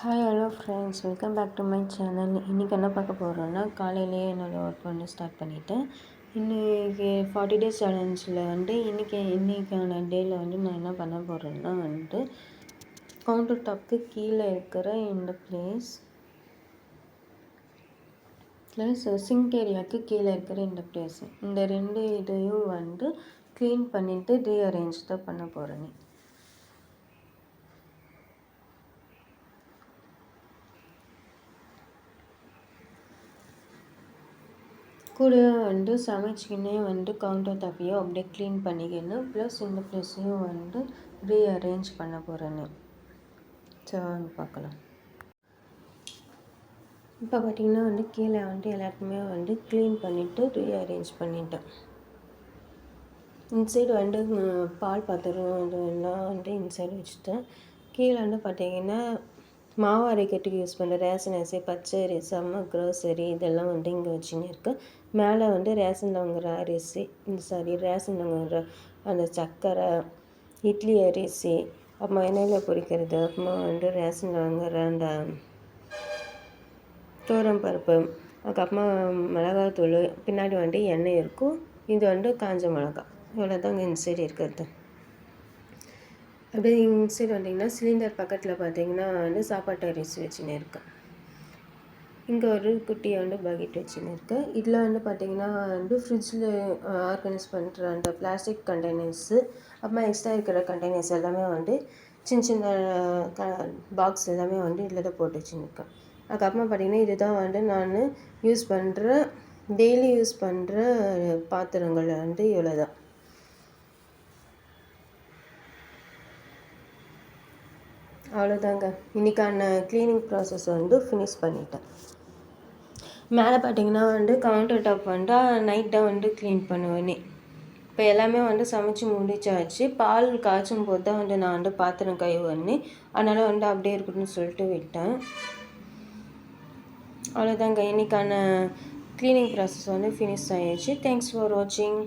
Hi hello friends, welcome back to my channel. இன்றைக்கி என்ன பார்க்க போகிறோன்னா, காலையிலேயே என்னோடய ஒர்க் வந்து ஸ்டார்ட் பண்ணிவிட்டேன். இன்றைக்கி 40 டேஸ் சேலஞ்சில் வந்து இன்றைக்கான டேயில் வந்து நான் என்ன பண்ண போகிறேன்னா கவுண்டர் டாப்க்கு கீழே இருக்கிற இந்த பிளேஸ் ப்ளஸ் சிங்க் ஏரியாவுக்கு கீழே இருக்கிற இந்த பிளேஸ், இந்த ரெண்டு இதையும் வந்து க்ளீன் பண்ணிவிட்டு ரீஅரேஞ்ச் தான் பண்ண போகிறேன். கூட வந்து சமைச்சிக்கினே வந்து கவுண்டர் டாப்பையும் அப்படியே க்ளீன் பண்ணிக்கணும். ப்ளஸ் இந்த ப்ளஸையும் வந்து ரீஅரேஞ்ச் பண்ண போகிறேன்னு. சரி பார்க்கலாம். இப்போ பார்த்திங்கன்னா வந்து கீழே வந்து எல்லாருக்குமே வந்து க்ளீன் பண்ணிவிட்டு ரீஅரேஞ்ச் பண்ணிட்டேன். இன்சைடு வந்து பால் பாத்திரம் இதெல்லாம் வந்து இன்சைடு வச்சுட்டேன். கீழே வந்து பார்த்திங்கன்னா மாவு அரைக்கிறதுக்கு யூஸ் பண்ணுற ரேஷன் அரிசி, பச்சை அரிசி, அம்மா க்ரோசரி இதெல்லாம் வந்து இங்கே வச்சுன்னு இருக்குது. மேலே வந்து ரேஷனில் வாங்குகிற அரிசி, ரேஷனில் வாங்குகிற அந்த சர்க்கரை, இட்லி அரிசி, அப்புறமா எண்ணெயில் பொரிக்கிறது, அப்புறமா வந்து ரேஷனில் வாங்குகிற அந்த தோரம் பருப்பு, அதுக்கப்புறமா மிளகாத்தூள், பின்னாடி வந்து எண்ணெய் இருக்கும். இது வந்து காஞ்ச மிளகா. இவ்வளோ தான் இங்கே இன்சைடு இருக்கிறது. அப்படியே இன்சைடு வந்தீங்கன்னா சிலிண்டர் பக்கத்தில் பார்த்தீங்கன்னா வந்து சாப்பாட்டு அரிசி வச்சுன்னு இருக்கேன். இங்கே ஒரு குட்டியை வந்து பக்கெட் வச்சுன்னு இருக்கேன். இதில் வந்து பார்த்திங்கன்னா வந்து ஃப்ரிட்ஜில் ஆர்கனைஸ் பண்ணுற அந்த பிளாஸ்டிக் கண்டெய்னர்ஸு, அப்புறமா எக்ஸ்ட்ரா இருக்கிற கண்டெய்னர்ஸ் எல்லாமே வந்து சின்ன சின்ன பாக்ஸ் எல்லாமே வந்து இதில் தான் போட்டு வச்சுருக்கேன். அதுக்கப்புறமா பார்த்திங்கன்னா இதுதான் வந்து நான் டெய்லி யூஸ் பண்ணுற பாத்திரங்கள் வந்து இவ்வளோ தான். அவ்வளோதாங்க, இன்றைக்கான க்ளீனிங் ப்ராசஸ் வந்து ஃபினிஷ் பண்ணிட்டேன். மேலே பார்த்தீங்கன்னா வந்து கவுண்டர் டாப் வந்து நைட்டாக வந்து க்ளீன் பண்ணுவேனே. இப்போ எல்லாமே வந்து சமைச்சு முடிச்சாச்சு. பால் காய்ச்சும் போது தான் வந்து நான் வந்து பாத்திரம் கழுவுவேனே, அதனால் வந்து அப்படியே இருக்கணும்னு சொல்லிட்டு விட்டேன். அவ்வளோதாங்க, இன்றைக்கான க்ளீனிங் ப்ராசஸ் வந்து ஃபினிஷ் ஆகிடுச்சு. தேங்க்ஸ் ஃபார் வாட்சிங்.